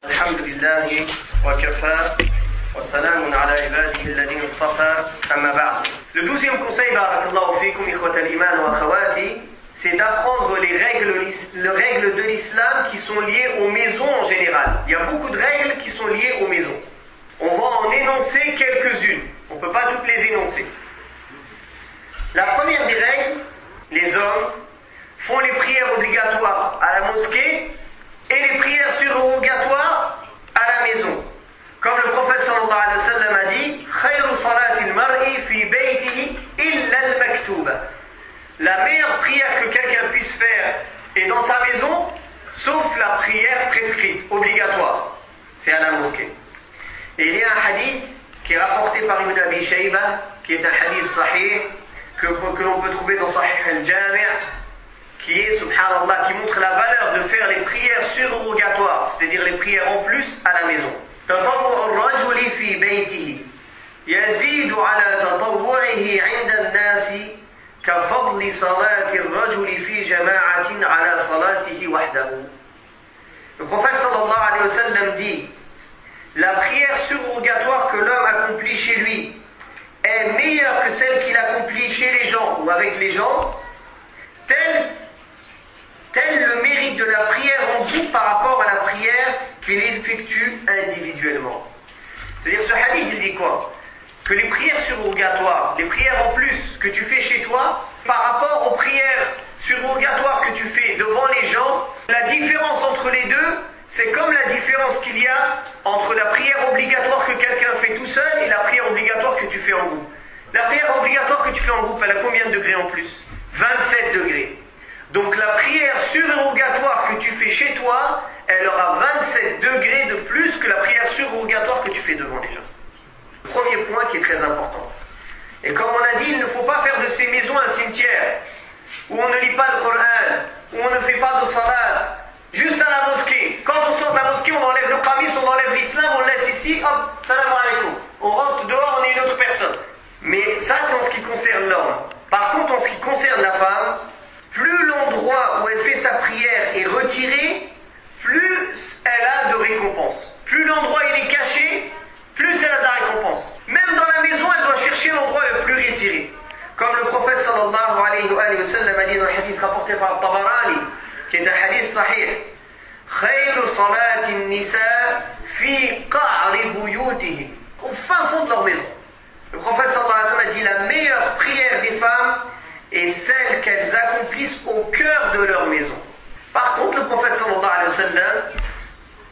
الحمد لله وكفى والسلام على عباده الذين اصطفى أما بعد. Le 12e conseil, barakallahu fikum ikhwat al-iman wa akhawati, c'est d'apprendre les règles de l'islam qui sont liées aux maisons en général. Il y a beaucoup de règles qui sont liées aux maisons. On va en énoncer quelques-unes. On ne peut pas toutes les énoncer. La première des règles, les hommes font les prières obligatoires à la mosquée et les prières surrogatoires à la maison. Comme le prophète sallallahu alayhi wa sallam a dit, khayru salatil mar'i fi baytihi illa al-maktuba. La meilleure prière que quelqu'un puisse faire est dans sa maison, sauf la prière prescrite, obligatoire. C'est à la mosquée. Et il y a un hadith qui est rapporté par Ibn Abi Shayba, qui est un hadith sahih, que l'on peut trouver dans Sahih al-Jami', qui est, subhanallah, qui montre la valeur de faire les prières surrogatoires, c'est-à-dire les prières en plus à la maison. تطوع الرجل في بيته يزيد على تطوعه عند الناس كفضل صلاة الرجل في جماعة على صلاته وحده. Le prophète sallallahu alayhi wa sallam dit: la prière surrogatoire que l'homme accomplit chez lui est meilleure que celle qu'il accomplit chez les gens ou avec les gens, tel le mérite de la prière en groupe par rapport à la prière qu'il effectue individuellement. C'est-à-dire, ce hadith, il dit quoi? Que les prières surrogatoires, les prières en plus que tu fais chez toi, par rapport aux prières surrogatoires que tu fais devant les gens, la différence entre les deux, c'est comme la différence qu'il y a entre la prière obligatoire que quelqu'un fait tout seul et la prière obligatoire que tu fais en groupe. La prière obligatoire que tu fais en groupe, elle a combien de degrés en plus? 27 degrés. Donc la prière surrogatoire que tu fais chez toi, elle aura 27 degrés de plus que la prière surrogatoire que tu fais devant les gens. Le premier point qui est très important. Et comme on a dit, il ne faut pas faire de ces maisons un cimetière, où on ne lit pas le Coran, où on ne fait pas de salat, juste à la mosquée. Quand on sort de la mosquée, on enlève le qamis, on enlève l'islam, on le laisse ici, hop, salam alaikum. On rentre dehors, on est une autre personne. Mais ça, c'est en ce qui concerne l'homme. Par contre, en ce qui concerne la femme, plus l'endroit où elle fait sa prière est retiré, plus elle a de récompense. Plus l'endroit il est caché, plus elle a de la récompense. Même dans la maison, elle doit chercher l'endroit le plus retiré. Comme le prophète sallallahu alayhi wa sallam a dit dans le hadith rapporté par Tabarani, qui est un hadith sahih: khayru salati nisa fi qa'ri buyutihim, au fin fond de leur maison. Le prophète sallallahu alayhi wa sallam a dit: la meilleure prière des femmes est celle qu'elles accomplissent au cœur de leur maison. Par contre, le prophète sallallahu alayhi wa sallam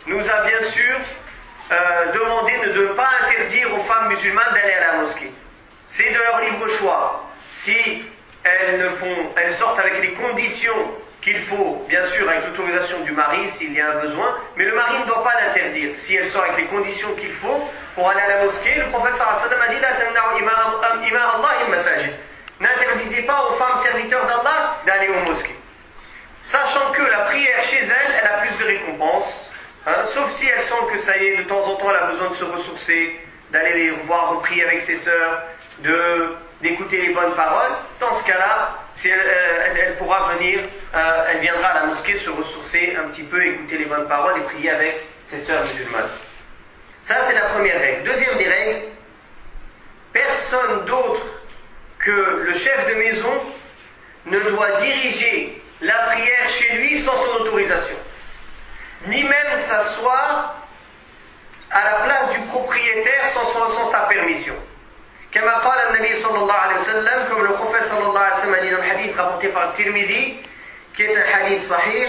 nous a bien sûr demandé de ne pas interdire aux femmes musulmanes d'aller à la mosquée. C'est de leur libre choix. Si elles sortent avec les conditions qu'il faut, bien sûr avec l'autorisation du mari s'il y a un besoin, mais le mari ne doit pas l'interdire. Si elles sortent avec les conditions qu'il faut pour aller à la mosquée, le prophète sallallahu alayhi wa sallam a dit: la tamna'u ima Allahi masajid. N'interdisez pas aux femmes serviteurs d'Allah d'aller aux mosquées. Sachant que la prière chez elles, elle a plus de récompenses, sauf si elle sent que ça y est, de temps en temps, elle a besoin de se ressourcer, d'aller les voir prier avec ses sœurs, d'écouter les bonnes paroles. Dans ce cas-là, si elle pourra venir, elle viendra à la mosquée se ressourcer un petit peu, écouter les bonnes paroles et prier avec ses sœurs musulmanes. Ça, c'est la première règle. Deuxième des règles, personne d'autre que le chef de maison ne doit diriger la prière chez lui sans son autorisation, ni même s'asseoir à la place du propriétaire sans sa permission. Comme le prophète sallallahu alayhi wa sallam a dit dans le hadith rapporté par Tirmidhi, qui est un hadith sahih,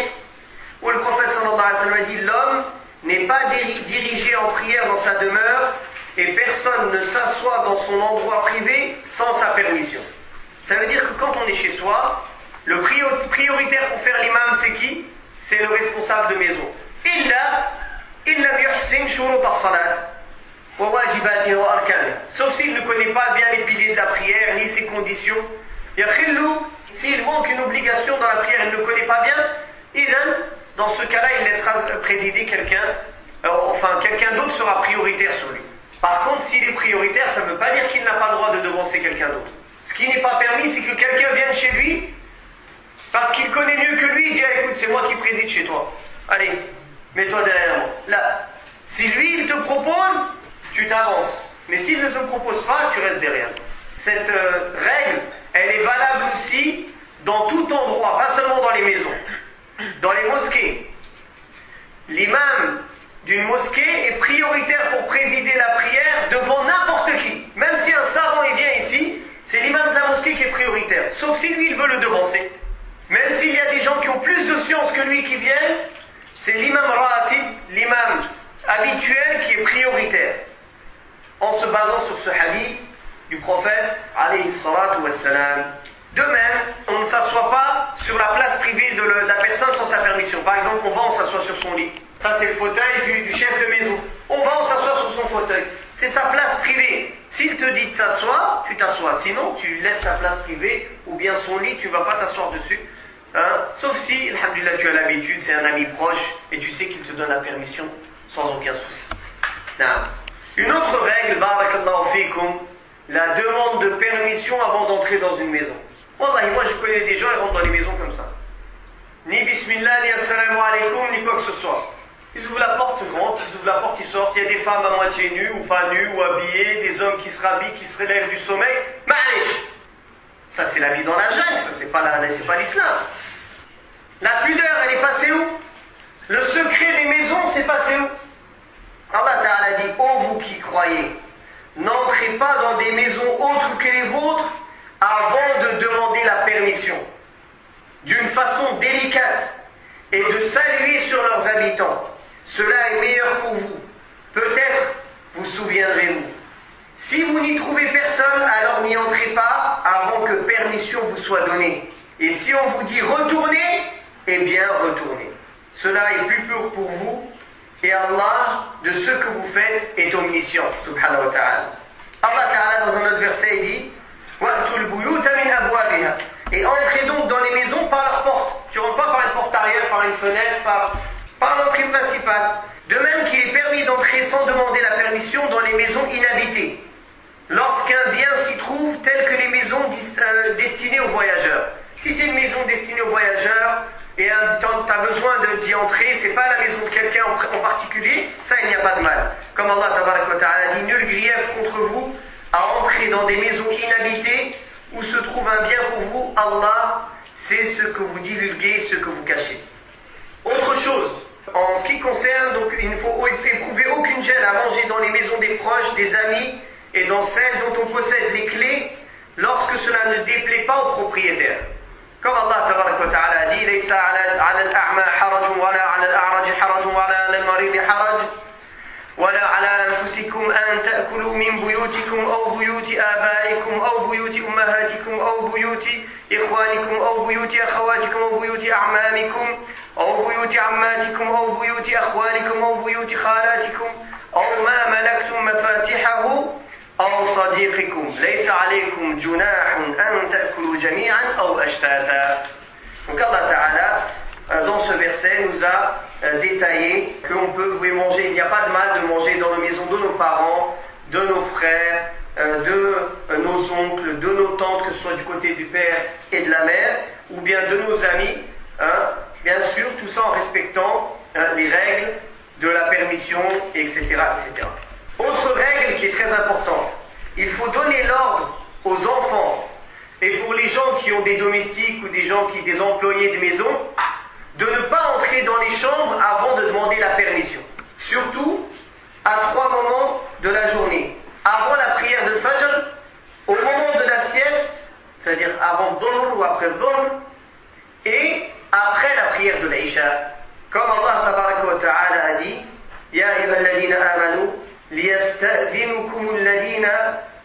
où le prophète sallallahu alayhi wa sallam a dit: l'homme n'est pas dirigé en prière dans sa demeure, et personne ne s'assoit dans son endroit privé sans sa permission. Ça veut dire que quand on est chez soi, le prioritaire pour faire l'imam, c'est qui? C'est le responsable de maison. Sauf s'il ne connaît pas bien les piliers de la prière, ni ses conditions. S'il manque une obligation dans la prière, il ne le connaît pas bien, dans ce cas-là, il laissera présider quelqu'un d'autre sera prioritaire sur lui. Par contre, s'il est prioritaire, ça ne veut pas dire qu'il n'a pas le droit de devancer quelqu'un d'autre. Ce qui n'est pas permis, c'est que quelqu'un vienne chez lui, parce qu'il connaît mieux que lui, il dit: écoute, c'est moi qui préside chez toi. Allez, mets-toi derrière moi. Là, tu t'avances. Mais s'il ne te propose pas, tu restes derrière. Cette règle, elle est valable aussi dans tout endroit, pas seulement dans les maisons, dans les mosquées. L'imam d'une mosquée est prioritaire pour présider la prière devant n'importe qui. Même si un savant il vient ici, c'est l'imam de la mosquée qui est prioritaire. Sauf si lui il veut le devancer. Même s'il y a des gens qui ont plus de science que lui qui viennent, c'est l'imam ratib, l'imam habituel qui est prioritaire. En se basant sur ce hadith du prophète alayhi salatu wassalam. De même, on ne s'assoit pas sur la place privée de la personne sans sa permission. Par exemple, on va, on s'assoit sur son lit. Ça, c'est le fauteuil du chef de maison. On va, on s'assoit sur son fauteuil. C'est sa place privée. S'il te dit de s'asseoir, tu t'assois. Sinon, tu laisses sa place privée ou bien son lit, tu ne vas pas t'asseoir dessus. Sauf si, alhamdulillah, tu as l'habitude, c'est un ami proche et tu sais qu'il te donne la permission sans aucun souci. Une autre règle, barakallahu fikum, la demande de permission avant d'entrer dans une maison. Wallahi, moi je connais des gens, ils rentrent dans les maisons comme ça. Ni bismillah, ni assalamu alaikum, ni quoi que ce soit. Ils ouvrent la porte, ils rentrent, ils ouvrent la porte, ils sortent. Il y a des femmes à moitié nues ou pas nues ou habillées, des hommes qui se rhabillent, qui se relèvent du sommeil. Ma'alish. Ça c'est la vie dans la jungle, ça c'est pas l'islam. La pudeur, elle est passée où? Le secret des maisons, c'est passé où? Allah Ta'ala dit, ô vous qui croyez, n'entrez pas dans des maisons autres que les vôtres avant de demander la permission, d'une façon délicate, et de saluer sur leurs habitants. Cela est meilleur pour vous. Peut-être vous souviendrez-vous. Si vous n'y trouvez personne, alors n'y entrez pas avant que permission vous soit donnée. Et si on vous dit retournez, eh bien retournez. Cela est plus pur pour vous, et Allah, de ce que vous faites, est omniscient, subhanahu wa ta'ala. Allah Ta'ala, dans un autre verset, dit وَأْتُوا الْبُيُوتَ مِنْ أَبْوَابِهَا. Et entrez donc dans les maisons par leur porte. Tu ne rentres pas par une porte arrière, par une fenêtre, par l'entrée principale. De même qu'il est permis d'entrer sans demander la permission dans les maisons inhabitées, lorsqu'un bien s'y trouve, tel que les maisons destinées aux voyageurs. Si c'est une maison destinée aux voyageurs, et tu as besoin d'y entrer, c'est pas la maison de quelqu'un en particulier, ça il n'y a pas de mal. Comme Allah Tabaraka wa Ta'ala dit, nul grief contre vous à entrer dans des maisons inhabitées où se trouve un bien pour vous. Allah sait ce que vous divulguez, ce que vous cachez. Autre chose, en ce qui concerne, donc il ne faut éprouver aucune gêne à manger dans les maisons des proches, des amis et dans celles dont on possède les clés lorsque cela ne déplaît pas au propriétaire. Comme Allah Tabaraka wa Ta'ala a dit, ليس على الأعمى حرج ولا على الأعرج حرج ولا على المريض حرج ولا على أنفسكم أن تأكلوا من بيوتكم أو بيوت آبائكم أو بيوت أمهاتكم أو بيوت إخوانكم أو بيوت أخواتكم أو بيوت أعمامكم أو بيوت عماتكم أو بيوت أخوالكم أو بيوت خالاتكم أو ما ملكتم مفاتحه أو صديقكم ليس عليكم جناح أن تأكلوا جميعا أو أشتاتا. Donc Allah Ta'ala, dans ce verset, nous a détaillé qu'on peut manger, il n'y a pas de mal de manger dans la maison de nos parents, de nos frères, de nos oncles, de nos tantes, que ce soit du côté du père et de la mère, ou bien de nos amis, bien sûr, tout ça en respectant les règles de la permission, etc., etc. Autre règle qui est très importante, il faut donner l'ordre aux enfants et pour les gens qui ont des domestiques ou des employés de maison, de ne pas entrer dans les chambres avant de demander la permission. Surtout à 3 moments de la journée. Avant la prière de Fajr, au moment de la sieste, c'est-à-dire avant Dhuhr ou après Dhuhr, et après la prière de l'Isha. Comme Allah Tabaraka wa Ta'ala a dit, Ya ayyuhalladhina amanu liyasta'dhinukum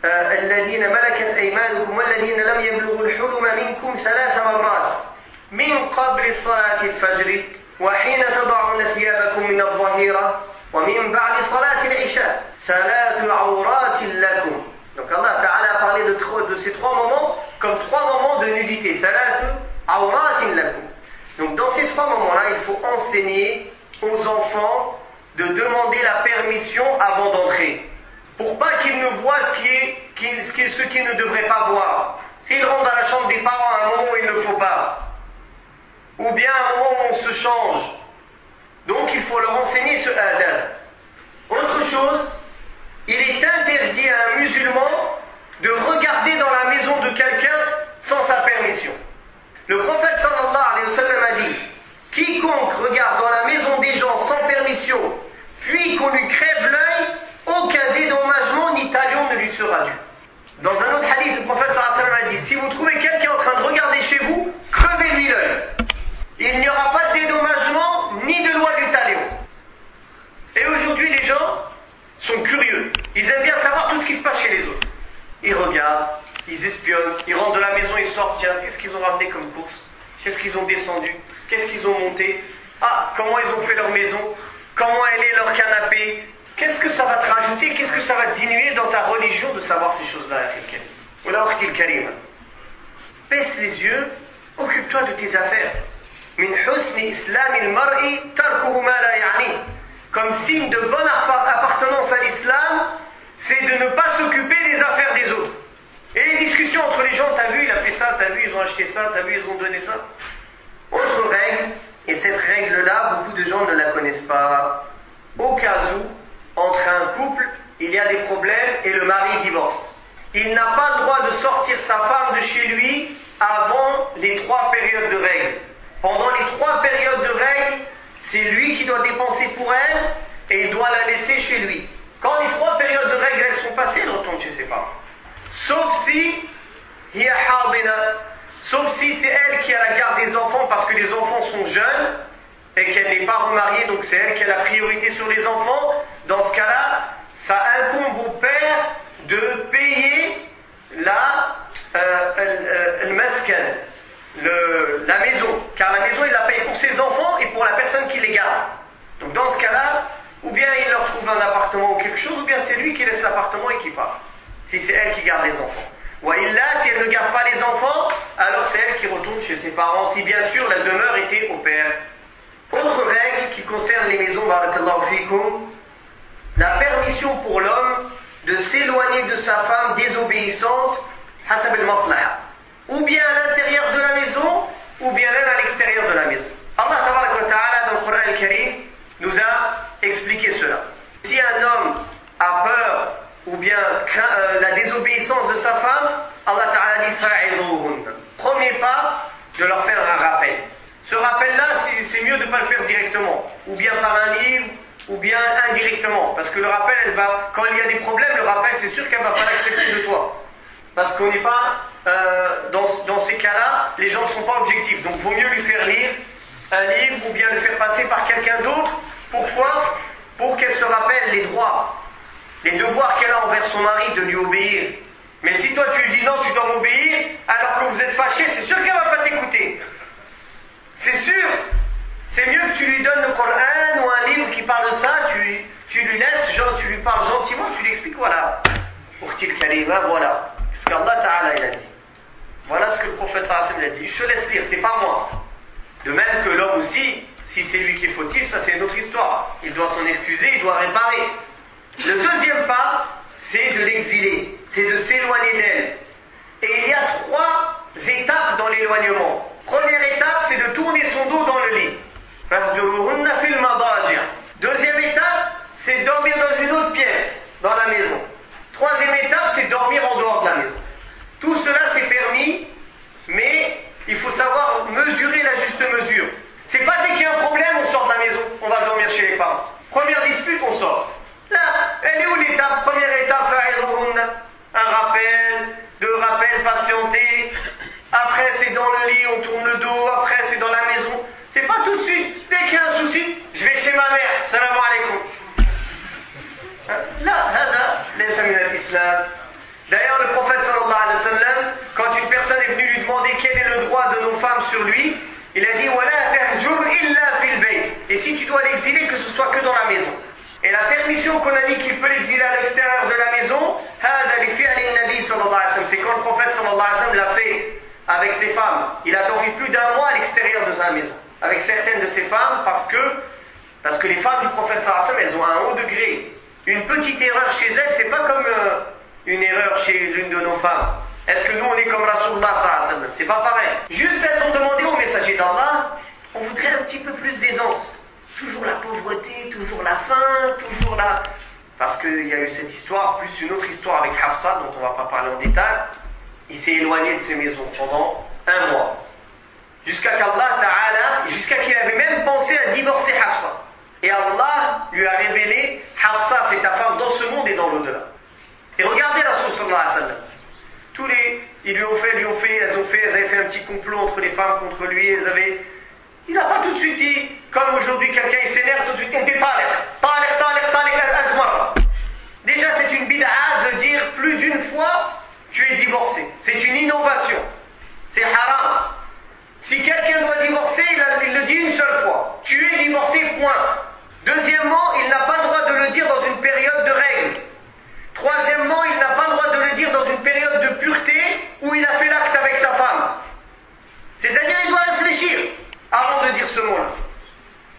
الذين ملكت أيمانكم والذين لم يبلغوا الحلم منكم 3 مرات من قبل صلاة الفجر وحين تضعون ثيابكم من الظهيرة ومن بعد صلاة العشاء 3 عورات لكم. Donc Allah Ta'ala a parlé de ces 3 moments comme 3 moments de nudité. 3 عورات لكم. Donc dans ces 3 moments-là, il faut enseigner aux enfants de demander la permission avant d'entrer, pour pas qu'ils ne voient ce qu'ils ne devraient pas voir. S'ils rentrent dans la chambre des parents à un moment où il ne faut pas, ou bien à un moment où on se change, donc il faut leur enseigner ce adab. Autre chose, il est ni qu'on lui crève l'œil, aucun dédommagement ni talion ne lui sera dû. Dans un autre hadith, le prophète sallallahu alayhi wa sallam a dit, si vous trouvez quelqu'un en train de regarder chez vous, crevez-lui l'œil. Il n'y aura pas de dédommagement ni de loi du talion. Et aujourd'hui, les gens sont curieux. Ils aiment bien savoir tout ce qui se passe chez les autres. Ils regardent, ils espionnent, ils rentrent de la maison, ils sortent. Tiens, qu'est-ce qu'ils ont ramené comme course? Qu'est-ce qu'ils ont descendu? Qu'est-ce qu'ils ont monté? Ah, comment ils ont fait leur maison? Comment elle est leur canapé? Qu'est-ce que ça va te rajouter? Qu'est-ce que ça va te diminuer dans ta religion de savoir ces choses-là? Baisse les yeux, occupe-toi de tes affaires. Min husni islamil mar'i tarkuhu ma la ya'ni. Comme signe de bonne appartenance à l'islam, c'est de ne pas s'occuper des affaires des autres. Et les discussions entre les gens, t'as vu, il a fait ça, t'as vu, ils ont acheté ça, t'as vu, ils ont donné ça. Autre règle, et cette règle-là, beaucoup de gens ne la connaissent pas. Au cas où, entre un couple, il y a des problèmes et le mari divorce. Il n'a pas le droit de sortir sa femme de chez lui avant les 3 périodes de règles. Pendant les 3 périodes de règles, c'est lui qui doit dépenser pour elle et il doit la laisser chez lui. Quand les 3 périodes de règles elles sont passées, elle retourne chez ses parents. Sauf si c'est elle qui a la garde des enfants parce que les enfants sont jeunes et qu'elle n'est pas remariée, donc c'est elle qui a la priorité sur les enfants. Dans ce cas-là, ça incombe au père de payer le maskan, la maison, car la maison il la paye pour ses enfants et pour la personne qui les garde. Donc dans ce cas-là, ou bien il leur trouve un appartement ou quelque chose, ou bien c'est lui qui laisse l'appartement et qui part, si c'est elle qui garde les enfants. Ou là, si elle ne garde pas les enfants, alors c'est elle qui retourne chez ses parents, si bien sûr la demeure était au père. Autre règle qui concerne les maisons, barakallahu fikum, la permission pour l'homme de s'éloigner de sa femme désobéissante, hasab al-maslaha, ou bien à l'intérieur de la maison, ou bien même à l'extérieur de la maison. Allah tabaraka wa ta'ala dans le Coran al-Karim nous a expliqué cela. Si un homme a peur ou bien craint la désobéissance de sa femme, Allah ta'ala dit fa'iduhun. Premier pas, de leur faire un rappel. Ce rappel-là, c'est mieux de ne pas le faire directement, ou bien par un livre, ou bien indirectement, parce que le rappel, quand il y a des problèmes, le rappel, c'est sûr qu'elle ne va pas l'accepter de toi. Parce qu'on n'est pas, dans ces cas-là, les gens ne sont pas objectifs. Donc, il vaut mieux lui faire lire un livre, ou bien le faire passer par quelqu'un d'autre. Pourquoi? Pour qu'elle se rappelle les droits, les devoirs qu'elle a envers son mari de lui obéir. Mais si toi tu lui dis non, tu dois m'obéir, alors que vous êtes fâchés, c'est sûr qu'elle ne va pas t'écouter. C'est sûr. C'est mieux que tu lui donnes le Coran ou un livre qui parle de ça, tu lui laisses, tu lui parles gentiment, tu lui expliques, voilà. Pour qu'il kalima, voilà. Ce qu'Allah Ta'ala il a dit. Voilà ce que le prophète sallallahu alayhi wa sallam a dit. Je te laisse lire, c'est pas moi. De même que l'homme aussi, si c'est lui qui est fautif, ça c'est une autre histoire. Il doit s'en excuser, il doit réparer. Le deuxième pas, c'est de l'exiler, c'est de s'éloigner d'elle. Et il y a 3 étapes dans l'éloignement. Première étape, c'est de tourner son dos dans le lit. Deuxième étape, c'est dormir dans une autre pièce, dans la maison. Troisième étape, c'est dormir en dehors de la maison. Tout cela c'est permis, mais il faut savoir mesurer la juste mesure. C'est pas dès qu'il y a un problème, on sort de la maison, on va dormir chez les parents. Première dispute, on sort. Là, elle est où l'étape? Première étape, un rappel, 2 rappels, patienter. Après, c'est dans le lit, on tourne le dos. Après, c'est dans la maison. C'est pas tout de suite. Dès qu'il y a un souci, je vais chez ma mère. Salam alaikum. Là, hada, laysa min al-islam. D'ailleurs, le prophète sallallahu alayhi wa sallam, quand une personne est venue lui demander quel est le droit de nos femmes sur lui, il a dit wala tahjur illa fil bayt. Et si tu dois l'exiler, que ce soit que dans la maison. Et la permission qu'on a dit qu'il peut l'exiler à l'extérieur de la maison, c'est quand le prophète sallallahu alayhi wa sallam l'a fait avec ses femmes. Il a dormi plus d'1 mois à l'extérieur de sa maison, avec certaines de ses femmes, parce que les femmes du prophète sallallahu alayhi wa sallam, elles ont un haut degré. Une petite erreur chez elles, c'est pas comme une erreur chez l'une de nos femmes. Est-ce que nous on est comme Rasulullah sallallahu alayhi wa sallam? C'est pas pareil. Juste elles ont demandé au messager d'Allah, on voudrait un petit peu plus d'aisance. Toujours la pauvreté, toujours la faim, toujours la... Parce qu'il y a eu cette histoire, plus une autre histoire avec Hafsa, dont on ne va pas parler en détail. Il s'est éloigné de ses maisons pendant 1 mois. Jusqu'à qu'il avait même pensé à divorcer Hafsa. Et Allah lui a révélé sallallahu alayhi wa sallam. Elles avaient fait un petit complot entre les femmes contre lui. Il n'a pas tout de suite dit, comme aujourd'hui quelqu'un il s'énerve tout de suite, déjà c'est une bid'a de dire plus d'une fois tu es divorcé. C'est une innovation. C'est haram. Si quelqu'un doit divorcer, il le dit une seule fois. Tu es divorcé, point. Deuxièmement, il n'a pas le droit de le dire dans une période de règle. Troisièmement, il n'a pas le droit de le dire dans une période de pureté où il a fait l'acte avec sa femme. C'est-à-dire il doit réfléchir avant de dire ce mot-là.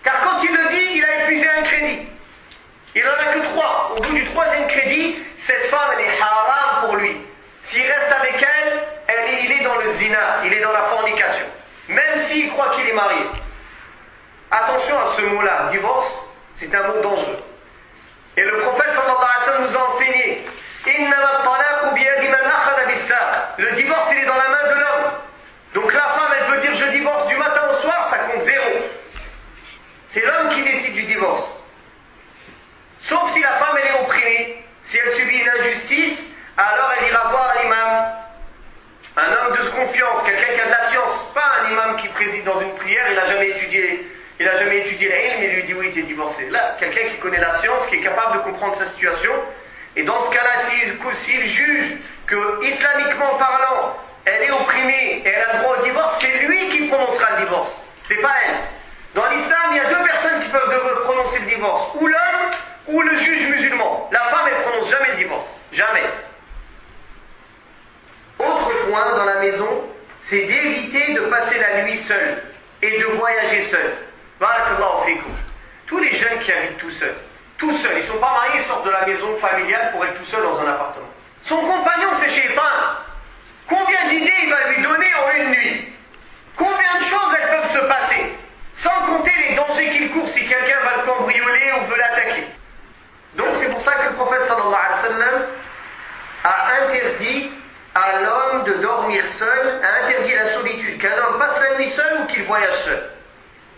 Car quand il le dit, il a épuisé un crédit. Il n'en a que 3. Au bout du 3e crédit, cette femme, elle est haram pour lui. S'il reste avec elle, il est dans le zina, il est dans la fornication. Même s'il croit qu'il est marié. Attention à ce mot-là, divorce, c'est un mot dangereux. Et le prophète sallallahu alayhi wa sallam nous a enseigné le divorce, il est dans la main de l'homme. Donc la femme, elle peut dire je divorce du matin au soir, ça compte 0. C'est l'homme qui décide du divorce. Sauf si la femme, elle est opprimée. Si elle subit une injustice, alors elle ira voir l'imam. Un homme de confiance, quelqu'un qui a de la science. Pas un imam qui préside dans une prière, il n'a jamais étudié l'ilm, il lui dit oui, tu es divorcé. Là, quelqu'un qui connaît la science, qui est capable de comprendre sa situation. Et dans ce cas-là, s'il juge que, islamiquement parlant, elle est opprimée et elle a le droit au divorce, c'est lui qui prononcera le divorce. C'est pas elle. Dans l'islam, il y a 2 personnes qui peuvent prononcer le divorce. Ou l'homme, ou le juge musulman. La femme, elle ne prononce jamais le divorce. Jamais. Autre point dans la maison, c'est d'éviter de passer la nuit seul et de voyager seul. Barakallahu fikum. Tous les jeunes qui habitent tout seuls, ils ne sont pas mariés, ils sortent de la maison familiale pour être tout seul dans un appartement. Son compagnon, c'est Shaitan. Combien d'idées il va lui donner en une nuit? Combien de choses elles peuvent se passer? Sans compter les dangers qu'il court si quelqu'un va le cambrioler ou veut l'attaquer. Donc c'est pour ça que le prophète sallallahu alayhi wa sallam a interdit à l'homme de dormir seul, a interdit la solitude, qu'un homme passe la nuit seul ou qu'il voyage seul.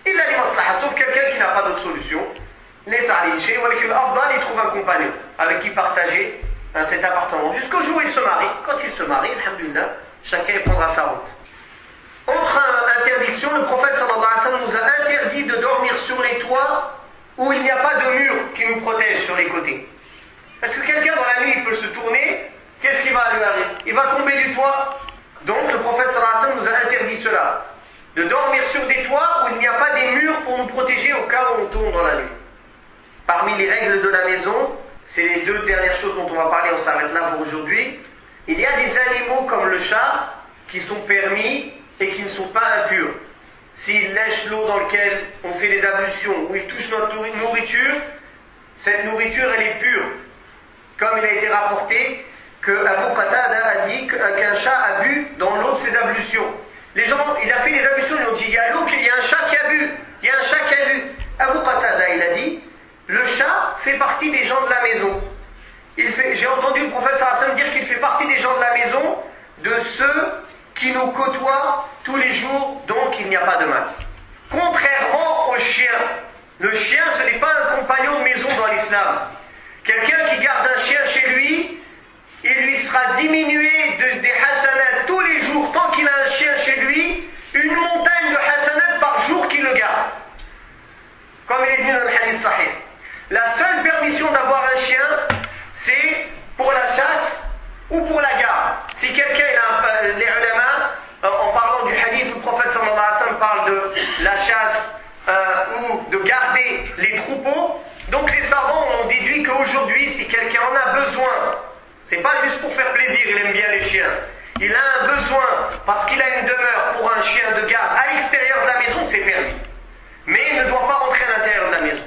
Il a les maslaha, sauf quelqu'un qui n'a pas d'autre solution. Il trouve un compagnon avec qui partager cet appartement. Jusqu'au jour où il se marie. Quand il se marie, alhamdulillah, chacun prendra sa route. Autre interdiction, le prophète sallallahu alayhi wa sallam nous a interdit de dormir sur les toits où il n'y a pas de mur qui nous protège sur les côtés. Parce que quelqu'un dans la nuit, il peut se tourner, qu'est-ce qui va lui arriver? Il va tomber du toit. Donc le prophète sallallahu alayhi wa sallam nous a interdit cela. De dormir sur des toits où il n'y a pas des murs pour nous protéger au cas où on tourne dans la nuit. Parmi les règles de la maison, c'est les 2 dernières choses dont on va parler, on s'arrête là pour aujourd'hui. Il y a des animaux comme le chat qui sont permis et qui ne sont pas impurs. S'il lèche l'eau dans laquelle on fait les ablutions, ou il touche notre nourriture, cette nourriture elle est pure. Comme il a été rapporté que Abu Qatada a dit qu'un chat a bu dans l'eau de ses ablutions. Les gens, il a fait les ablutions, ils ont dit il y a l'eau, il y a un chat qui a bu, il y a un chat qui a bu. Abu Qatada, il a dit le chat fait partie des gens de la maison. J'ai entendu le prophète sallallahu alayhi wa sallam dire qu'il fait partie des gens de la maison, de ceux qui nous côtoient tous les jours, donc il n'y a pas de mal. Contrairement au chien. Le chien, ce n'est pas un compagnon de maison dans l'islam. Quelqu'un qui garde un chien chez lui, il lui sera diminué des hasanats tous les jours, tant qu'il a un chien chez lui, une montagne de hasanats par jour qu'il le garde. Comme il est venu dans le hadith sahih. La seule permission d'avoir un chien, c'est pour la chasse ou pour la garde. Si quelqu'un, les ulama, en parlant du hadith où le prophète sallallahu alayhi wa sallam parle de la chasse ou de garder les troupeaux, donc les savants ont déduit qu'aujourd'hui, si quelqu'un en a besoin, c'est pas juste pour faire plaisir, il aime bien les chiens. Il a un besoin parce qu'il a une demeure pour un chien de garde à l'extérieur de la maison, c'est permis. Mais il ne doit pas rentrer à l'intérieur de la maison.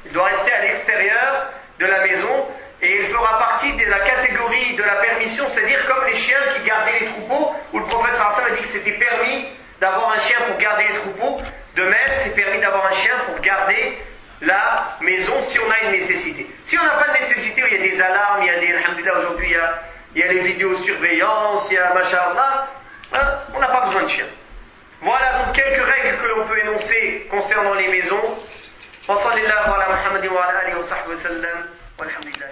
Il doit rester à l'extérieur de la maison et il fera partie de la catégorie de la permission, c'est-à-dire comme les chiens qui gardaient les troupeaux, où le prophète sallallahu alayhi wa sallam a dit que c'était permis d'avoir un chien pour garder les troupeaux. De même, c'est permis d'avoir un chien pour garder la maison si on a une nécessité. Si on n'a pas de nécessité, il y a des alarmes, il y a des, alhamdulillah, aujourd'hui il y a les vidéosurveillances, il y a masha'Allah, on n'a pas besoin de chien. Voilà donc quelques règles que l'on peut énoncer concernant les maisons. Wa sallallahu ala Muhammadin wa ala alihi wa sahbihi wa sallam, walhamdulillah.